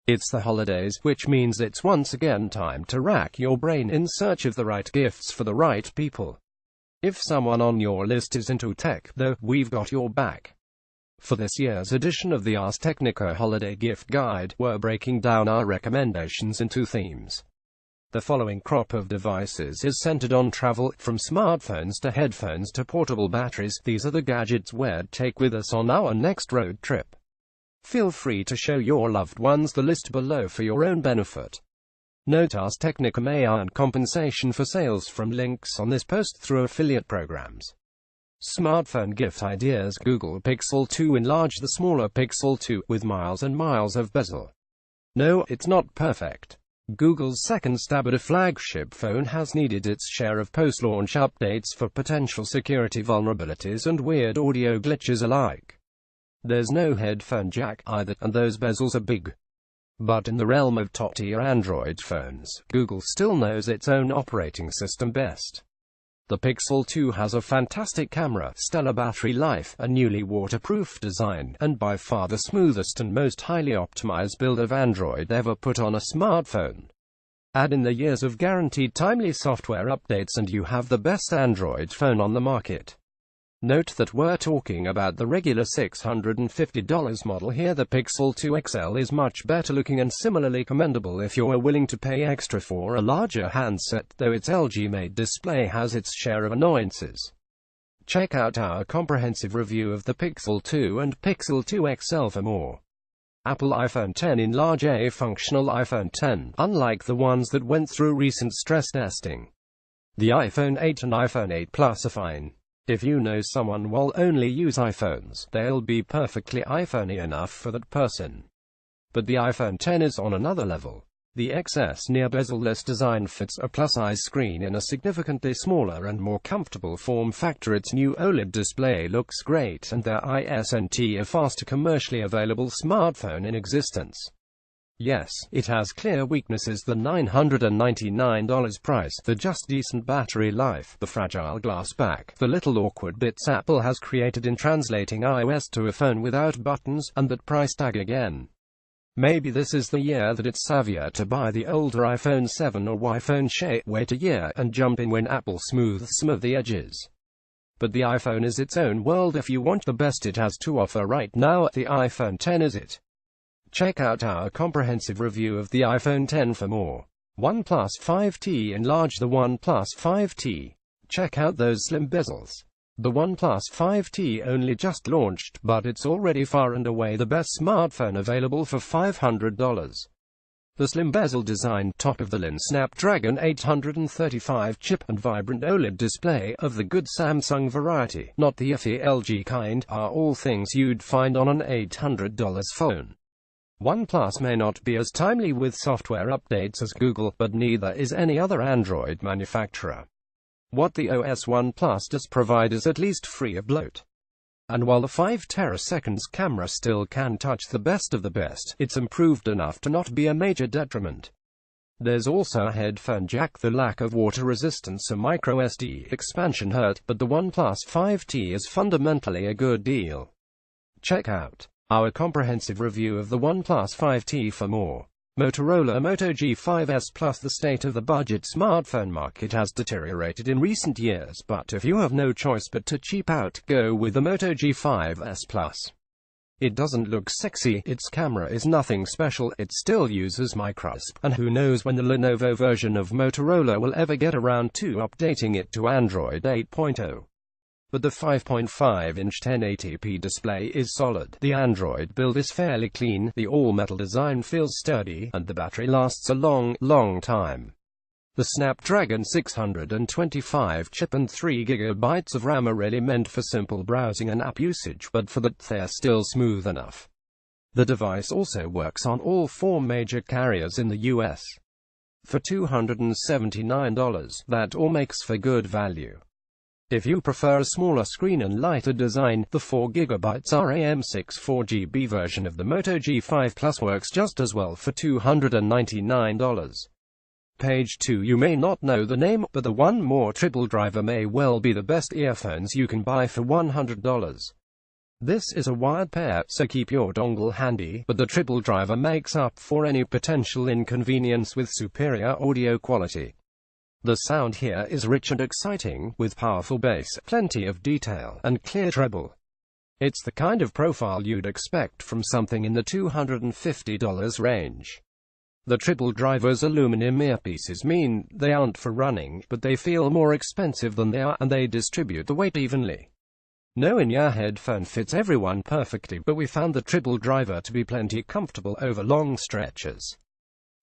It's the holidays, which means it's once again time to rack your brain in search of the right gifts for the right people. If someone on your list is into tech, though, we've got your back. For this year's edition of the Ars Technica Holiday Gift Guide, we're breaking down our recommendations into themes. The following crop of devices is centered on travel, from smartphones to headphones to portable batteries. These are the gadgets we'd take with us on our next road trip. Feel free to show your loved ones the list below for your own benefit. Note: Ars Technica may earn compensation for sales from links on this post through affiliate programs. Smartphone gift ideas: Google Pixel 2 enlarge the smaller Pixel 2, with miles and miles of bezel. No, it's not perfect. Google's second stab at a flagship phone has needed its share of post-launch updates for potential security vulnerabilities and weird audio glitches alike. There's no headphone jack either, and those bezels are big. But in the realm of top-tier Android phones, Google still knows its own operating system best. The Pixel 2 has a fantastic camera, stellar battery life, a newly waterproof design, and by far the smoothest and most highly optimized build of Android ever put on a smartphone. Add in the years of guaranteed timely software updates and you have the best Android phone on the market. Note that we're talking about the regular $650 model here. The Pixel 2 XL is much better looking and similarly commendable if you're willing to pay extra for a larger handset, though its LG-made display has its share of annoyances. Check out our comprehensive review of the Pixel 2 and Pixel 2 XL for more. Apple iPhone X enlarge. A functional iPhone X, unlike the ones that went through recent stress testing. The iPhone 8 and iPhone 8 Plus are fine. If you know someone will only use iPhones, they'll be perfectly iPhone-y enough for that person. But the iPhone X is on another level. The XS near bezel-less design fits a plus-size screen in a significantly smaller and more comfortable form factor. Its new OLED display looks great, and their ISNT a faster commercially available smartphone in existence. Yes, it has clear weaknesses: the $999 price, the just decent battery life, the fragile glass back, the little awkward bits Apple has created in translating iOS to a phone without buttons, and that price tag again. Maybe this is the year that it's savvier to buy the older iPhone 7 or iPhone 8, wait a year, and jump in when Apple smooths some of the edges. But the iPhone is its own world. If you want the best it has to offer right now, the iPhone X is it. Check out our comprehensive review of the iPhone X for more. OnePlus 5T enlarge. The OnePlus 5T. Check out those slim bezels. The OnePlus 5T only just launched, but it's already far and away the best smartphone available for $500. The slim bezel design, top-of-the-line Snapdragon 835 chip, and vibrant OLED display, of the good Samsung variety, not the iffy LG kind, are all things you'd find on an $800 phone. OnePlus may not be as timely with software updates as Google, but neither is any other Android manufacturer. What the OS OnePlus does provide is at least free of bloat. And while the 5 terraseconds camera still can touch the best of the best, it's improved enough to not be a major detriment. There's also a headphone jack. The lack of water resistance or microSD expansion hurt, but the OnePlus 5T is fundamentally a good deal. Check out our comprehensive review of the OnePlus 5T for more. Motorola Moto G5S Plus. The state of the budget smartphone market has deteriorated in recent years, but if you have no choice but to cheap out, go with the Moto G5S Plus. It doesn't look sexy, its camera is nothing special, it still uses microSD, and who knows when the Lenovo version of Motorola will ever get around to updating it to Android 8.0. But the 5.5-inch 1080p display is solid, the Android build is fairly clean, the all-metal design feels sturdy, and the battery lasts a long time. The Snapdragon 625 chip and 3GB of RAM are really meant for simple browsing and app usage, but for that they're still smooth enough. The device also works on all 4 major carriers in the US. For $279, that all makes for good value. If you prefer a smaller screen and lighter design, the 4GB RAM6 4GB version of the Moto G5 Plus works just as well for $299. Page 2. You may not know the name, but the One More triple driver may well be the best earphones you can buy for $100. This is a wired pair, so keep your dongle handy, but the triple driver makes up for any potential inconvenience with superior audio quality. The sound here is rich and exciting, with powerful bass, plenty of detail, and clear treble. It's the kind of profile you'd expect from something in the $250 range. The triple driver's aluminum earpieces mean they aren't for running, but they feel more expensive than they are, and they distribute the weight evenly. No in-ear headphone fits everyone perfectly, but we found the triple driver to be plenty comfortable over long stretches.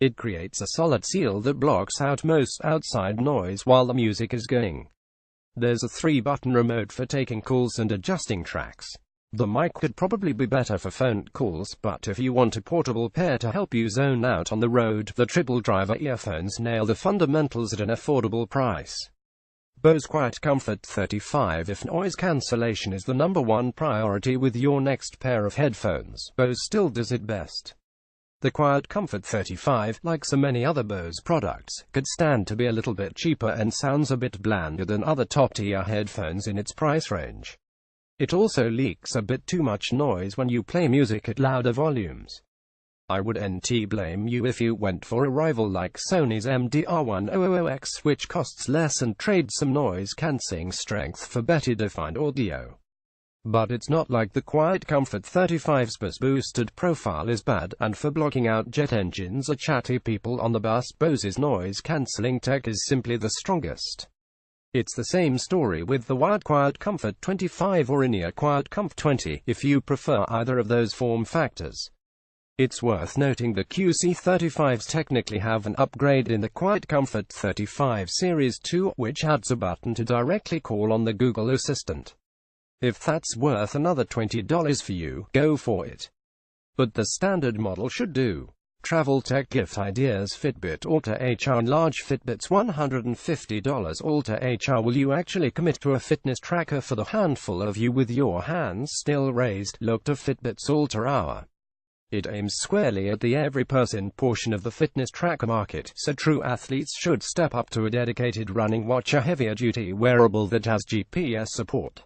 It creates a solid seal that blocks out most outside noise while the music is going. There's a 3-button remote for taking calls and adjusting tracks. The mic could probably be better for phone calls, but if you want a portable pair to help you zone out on the road, the triple driver earphones nail the fundamentals at an affordable price. Bose Quiet Comfort 35. If noise cancellation is the #1 priority with your next pair of headphones, Bose still does it best. The Quiet Comfort 35, like so many other Bose products, could stand to be a little bit cheaper and sounds a bit blander than other top-tier headphones in its price range. It also leaks a bit too much noise when you play music at louder volumes. I would blame you if you went for a rival like Sony's MDR1000X, which costs less and trades some noise-cancelling strength for better defined audio. But it's not like the Quiet Comfort 35's bass-boosted profile is bad, and for blocking out jet engines or chatty people on the bus, Bose's noise-cancelling tech is simply the strongest. It's the same story with the wired Quiet Comfort 25 or in-ear Quiet Comfort 20, if you prefer either of those form factors. It's worth noting the QC35s technically have an upgrade in the Quiet Comfort 35 Series 2, which adds a button to directly call on the Google Assistant. If that's worth another $20 for you, go for it. But the standard model should do. Travel tech gift ideas. Fitbit Alta HR. Large Fitbit's $150 Alta HR. Will you actually commit to a fitness tracker for the handful of you with your hands still raised? Look to Fitbit's Alta Hour. It aims squarely at the every person portion of the fitness tracker market, so true athletes should step up to a dedicated running watch, a heavier duty wearable that has GPS support.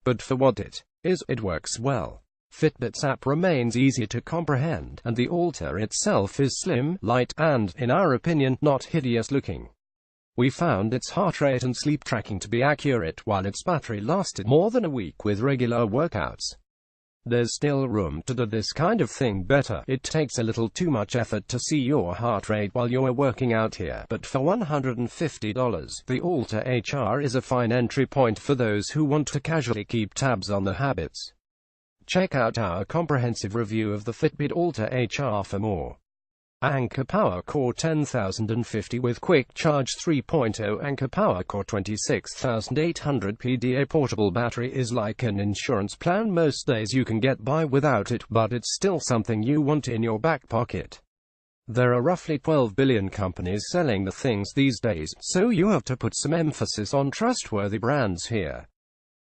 But for what it is, it works well. Fitbit's app remains easy to comprehend, and the Alta itself is slim, light, and, in our opinion, not hideous looking. We found its heart rate and sleep tracking to be accurate, while its battery lasted more than a week with regular workouts. There's still room to do this kind of thing better. It takes a little too much effort to see your heart rate while you're working out here, but for $150, the Alta HR is a fine entry point for those who want to casually keep tabs on their habits. Check out our comprehensive review of the Fitbit Alta HR for more. Anker Power Core 10050 with Quick Charge 3.0. Anker Power Core 26800 PDA portable battery is like an insurance plan. Most days you can get by without it, but it's still something you want in your back pocket. There are roughly 12 billion companies selling the things these days, so you have to put some emphasis on trustworthy brands here.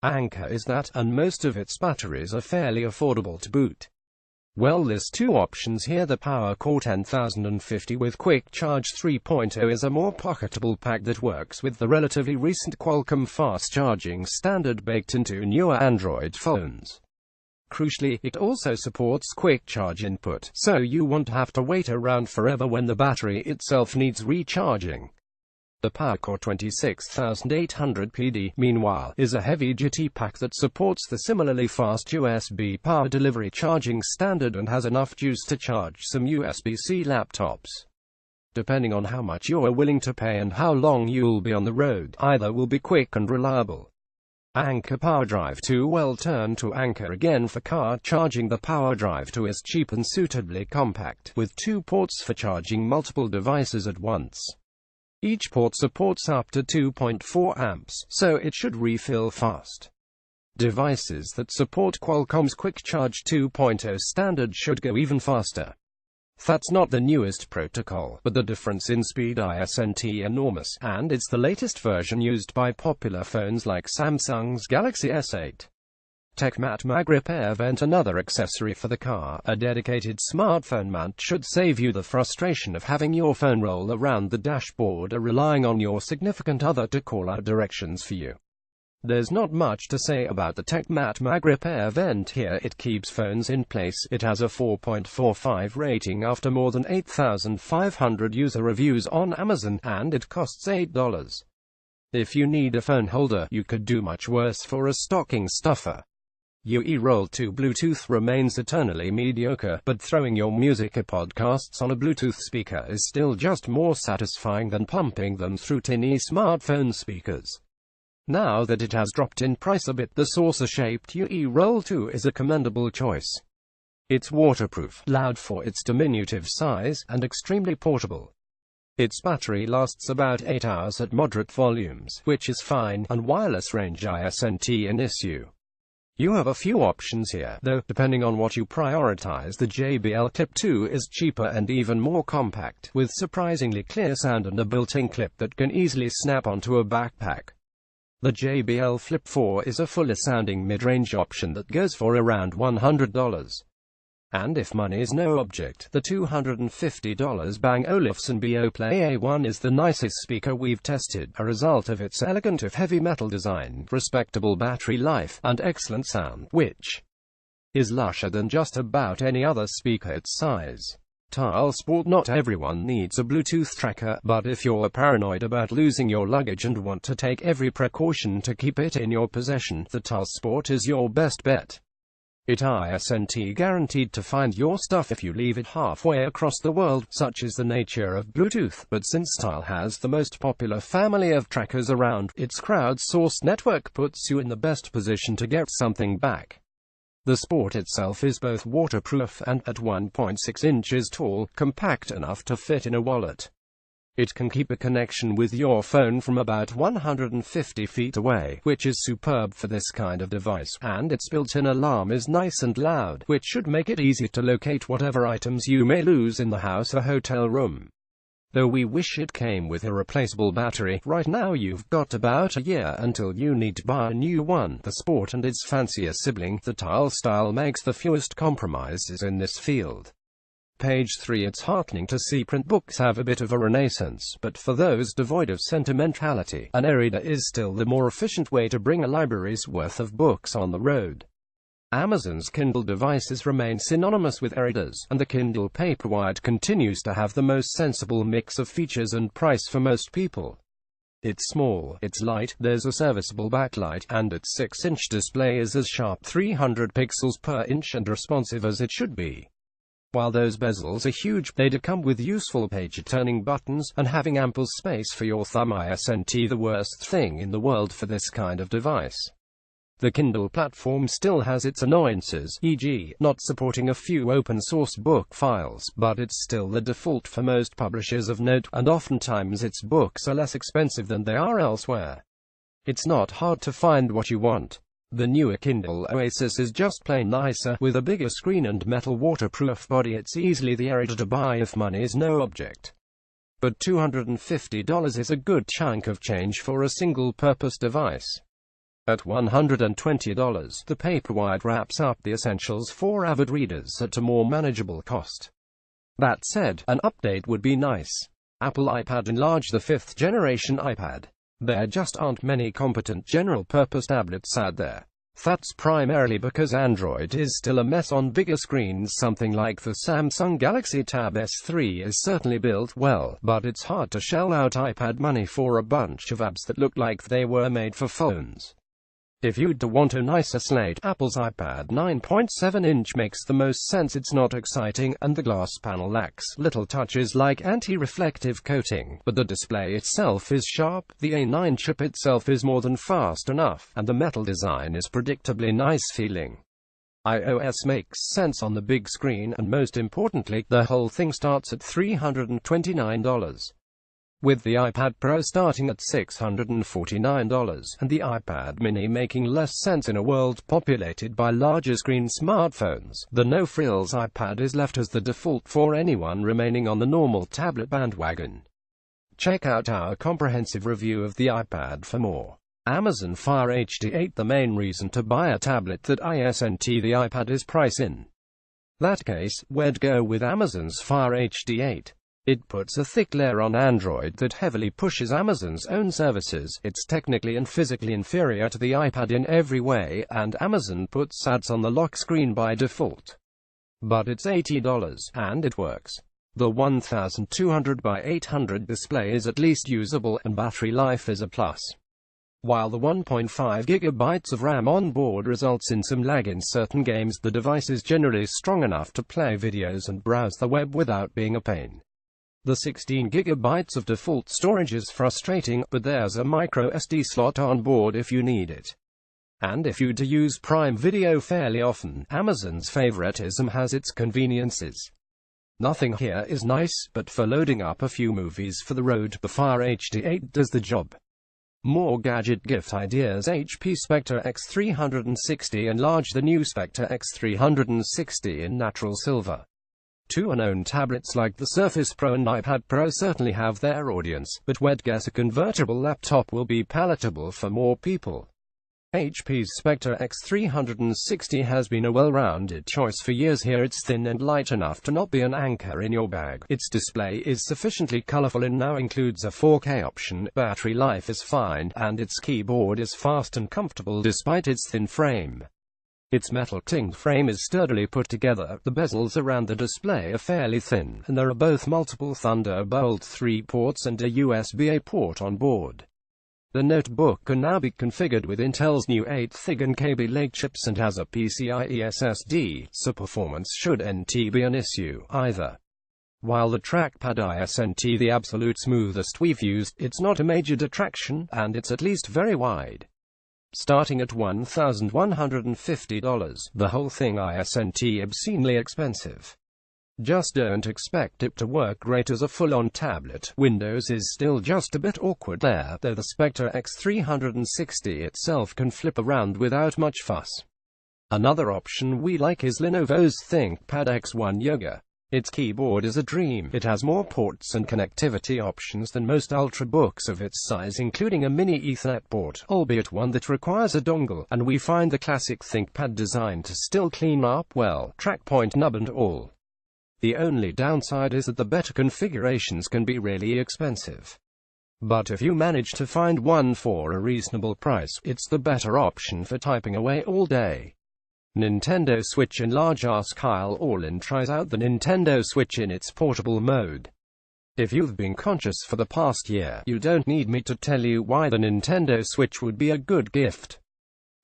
Anker is that, and most of its batteries are fairly affordable to boot. Well, there's two options here. The Power Core 10050 with Quick Charge 3.0 is a more pocketable pack that works with the relatively recent Qualcomm fast charging standard baked into newer Android phones. Crucially, it also supports quick charge input, so you won't have to wait around forever when the battery itself needs recharging. The PowerCore 26800 PD, meanwhile, is a heavy-duty pack that supports the similarly fast USB power delivery charging standard and has enough juice to charge some USB-C laptops. Depending on how much you're willing to pay and how long you'll be on the road, either will be quick and reliable. Anker Power Drive 2. Well, turn to Anker again for car charging. The Power Drive 2 is cheap and suitably compact, with 2 ports for charging multiple devices at once. Each port supports up to 2.4 amps, so it should refill fast. Devices that support Qualcomm's Quick Charge 2.0 standard should go even faster. That's not the newest protocol, but the difference in speed isn't enormous, and it's the latest version used by popular phones like Samsung's Galaxy S8. TechMat Mag Repair Vent. Another accessory for the car, a dedicated smartphone mount should save you the frustration of having your phone roll around the dashboard or relying on your significant other to call out directions for you. There's not much to say about the TechMat Mag Repair vent here. It keeps phones in place. It has a 4.45 rating after more than 8,500 user reviews on Amazon, and it costs $8. If you need a phone holder, you could do much worse for a stocking stuffer. UE Roll 2 Bluetooth remains eternally mediocre, but throwing your music or podcasts on a Bluetooth speaker is still just more satisfying than pumping them through tinny smartphone speakers. Now that it has dropped in price a bit, the saucer-shaped UE Roll 2 is a commendable choice. It's waterproof, loud for its diminutive size, and extremely portable. Its battery lasts about 8 hours at moderate volumes, which is fine, and wireless range isn't an issue. You have a few options here, though, depending on what you prioritize. The JBL Clip 2 is cheaper and even more compact, with surprisingly clear sound and a built-in clip that can easily snap onto a backpack. The JBL Flip 4 is a fuller-sounding mid-range option that goes for around $100. And if money is no object, the $250 Bang Olufsen Beoplay A1 is the nicest speaker we've tested, a result of its elegant if heavy metal design, respectable battery life, and excellent sound, which is lusher than just about any other speaker its size. Tile Sport. Not everyone needs a Bluetooth tracker, but if you're paranoid about losing your luggage and want to take every precaution to keep it in your possession, the Tile Sport is your best bet. It isn't guaranteed to find your stuff if you leave it halfway across the world, such is the nature of Bluetooth, but since Tile has the most popular family of trackers around, its crowdsourced network puts you in the best position to get something back. The Sport itself is both waterproof and, at 1.6 inches tall, compact enough to fit in a wallet. It can keep a connection with your phone from about 150 feet away, which is superb for this kind of device, and its built-in alarm is nice and loud, which should make it easy to locate whatever items you may lose in the house or hotel room. Though we wish it came with a replaceable battery, right now you've got about a year until you need to buy a new one. The Sport and its fancier sibling, the Tile Style, makes the fewest compromises in this field. Page 3. It's heartening to see print books have a bit of a renaissance, but for those devoid of sentimentality, an e-reader is still the more efficient way to bring a library's worth of books on the road. Amazon's Kindle devices remain synonymous with e-readers, and the Kindle Paperwhite continues to have the most sensible mix of features and price for most people. It's small, it's light, there's a serviceable backlight, and its 6-inch display is as sharp 300 pixels per inch and responsive as it should be. While those bezels are huge, they do come with useful page-turning buttons, and having ample space for your thumb isn't the worst thing in the world for this kind of device. The Kindle platform still has its annoyances, e.g., not supporting a few open-source book files, but it's still the default for most publishers of note, and oftentimes its books are less expensive than they are elsewhere. It's not hard to find what you want. The newer Kindle Oasis is just plain nicer, with a bigger screen and metal waterproof body. It's easily the e-reader to buy if money is no object. But $250 is a good chunk of change for a single-purpose device. At $120, the Paperwhite wraps up the essentials for avid readers at a more manageable cost. That said, an update would be nice. Apple iPad enlarged the 5th generation iPad. There just aren't many competent general-purpose tablets out there. That's primarily because Android is still a mess on bigger screens. Something like the Samsung Galaxy Tab S3 is certainly built well, but it's hard to shell out iPad money for a bunch of apps that look like they were made for phones. If you'd want a nicer slate, Apple's iPad 9.7-inch makes the most sense. It's not exciting, and the glass panel lacks little touches like anti-reflective coating, but the display itself is sharp, the A9 chip itself is more than fast enough, and the metal design is predictably nice feeling. iOS makes sense on the big screen, and most importantly, the whole thing starts at $329. With the iPad Pro starting at $649, and the iPad mini making less sense in a world populated by larger screen smartphones, the no-frills iPad is left as the default for anyone remaining on the normal tablet bandwagon. Check out our comprehensive review of the iPad for more. Amazon Fire HD 8. The main reason to buy a tablet that isn't the iPad is price. In that case, where'd go with Amazon's Fire HD 8? It puts a thick layer on Android that heavily pushes Amazon's own services. It's technically and physically inferior to the iPad in every way, and Amazon puts ads on the lock screen by default. But it's $80, and it works. The 1200 by 800 display is at least usable, and battery life is a plus. While the 1.5 GB of RAM on board results in some lag in certain games, the device is generally strong enough to play videos and browse the web without being a pain. The 16 GB of default storage is frustrating, but there's a micro SD slot on board if you need it. And if you do use Prime Video fairly often, Amazon's favoritism has its conveniences. Nothing here is nice, but for loading up a few movies for the road, the Fire HD8 does the job. More gadget gift ideas. HP Spectre X360 Enlarge. The new Spectre X360 in natural silver. Two unknown tablets like the Surface Pro and iPad Pro certainly have their audience, but we'd guess a convertible laptop will be palatable for more people. HP's Spectre X360 has been a well-rounded choice for years here. It's thin and light enough to not be an anchor in your bag. Its display is sufficiently colorful and now includes a 4K option, battery life is fine, and its keyboard is fast and comfortable despite its thin frame. Its metal-tinged frame is sturdily put together, the bezels around the display are fairly thin, and there are both multiple Thunderbolt 3 ports and a USB-A port on board. The notebook can now be configured with Intel's new 8th and Kaby Lake chips and has a PCIe SSD, so performance shouldn't be an issue, either. While the trackpad isn't the absolute smoothest we've used, it's not a major detraction, and it's at least very wide. Starting at $1,150, the whole thing isn't obscenely expensive. Just don't expect it to work great as a full-on tablet. Windows is still just a bit awkward there, though the Spectre X360 itself can flip around without much fuss. Another option we like is Lenovo's ThinkPad X1 Yoga. Its keyboard is a dream. It has more ports and connectivity options than most ultrabooks of its size, including a mini Ethernet port, albeit one that requires a dongle, and we find the classic ThinkPad design to still clean up well, trackpoint nub and all. The only downside is that the better configurations can be really expensive. But if you manage to find one for a reasonable price, it's the better option for typing away all day. Nintendo Switch Enlarge. Ask Kyle Orlin tries out the Nintendo Switch in its portable mode. If you've been conscious for the past year, you don't need me to tell you why the Nintendo Switch would be a good gift.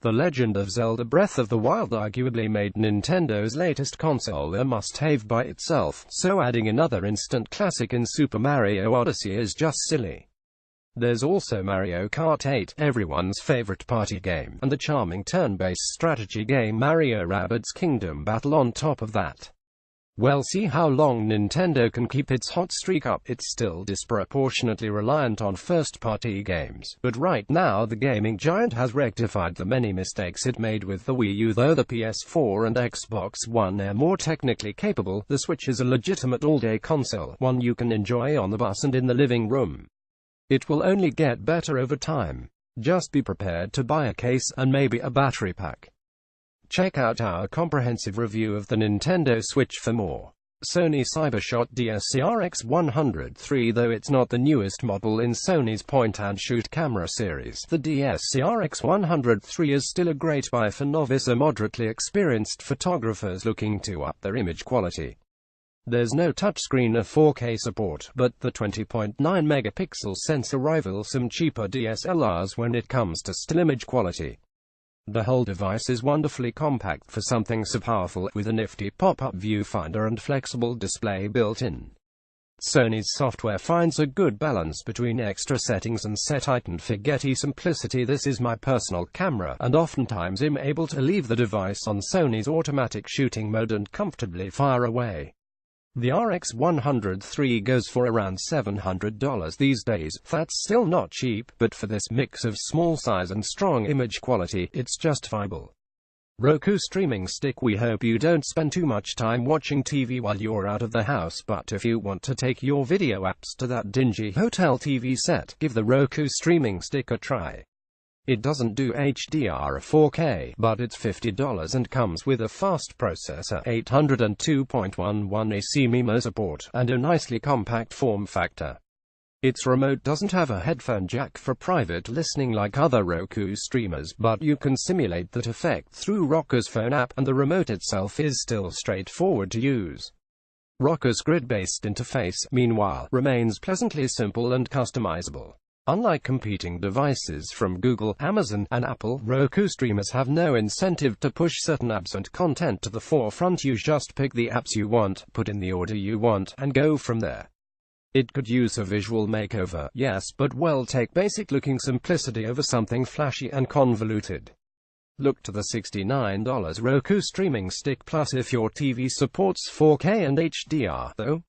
The Legend of Zelda Breath of the Wild arguably made Nintendo's latest console a must-have by itself, so adding another instant classic in Super Mario Odyssey is just silly. There's also Mario Kart 8, everyone's favorite party game, and the charming turn-based strategy game Mario Rabbids Kingdom Battle on top of that. We'll see how long Nintendo can keep its hot streak up. It's still disproportionately reliant on first-party games, but right now the gaming giant has rectified the many mistakes it made with the Wii U. Though the PS4 and Xbox One are more technically capable, the Switch is a legitimate all-day console, one you can enjoy on the bus and in the living room. It will only get better over time. Just be prepared to buy a case, and maybe a battery pack. Check out our comprehensive review of the Nintendo Switch for more. Sony Cybershot DSC-RX100 III. Though it's not the newest model in Sony's point-and-shoot camera series, the DSC-RX100 III is still a great buy for novice or moderately experienced photographers looking to up their image quality. There's no touchscreen or 4K support, but the 20.9 megapixel sensor rivals some cheaper DSLRs when it comes to still image quality. The whole device is wonderfully compact for something so powerful, with a nifty pop-up viewfinder and flexible display built in. Sony's software finds a good balance between extra settings and set-it-and-forget-y simplicity. This is my personal camera, and oftentimes I'm able to leave the device on Sony's automatic shooting mode and comfortably fire away. The RX100 III goes for around $700 these days. That's still not cheap, but for this mix of small size and strong image quality, it's justifiable. Roku streaming stick. We hope you don't spend too much time watching TV while you're out of the house, but if you want to take your video apps to that dingy hotel TV set, give the Roku streaming stick a try. It doesn't do HDR or 4K, but it's $50 and comes with a fast processor, 802.11 AC MIMO support, and a nicely compact form factor. Its remote doesn't have a headphone jack for private listening like other Roku streamers, but you can simulate that effect through Roku's phone app, and the remote itself is still straightforward to use. Roku's grid-based interface, meanwhile, remains pleasantly simple and customizable. Unlike competing devices from Google, Amazon, and Apple, Roku streamers have no incentive to push certain apps and content to the forefront. You just pick the apps you want, put in the order you want, and go from there. It could use a visual makeover, yes, but well, take basic-looking simplicity over something flashy and convoluted. Look to the $69 Roku streaming stick Plus if your TV supports 4K and HDR, though.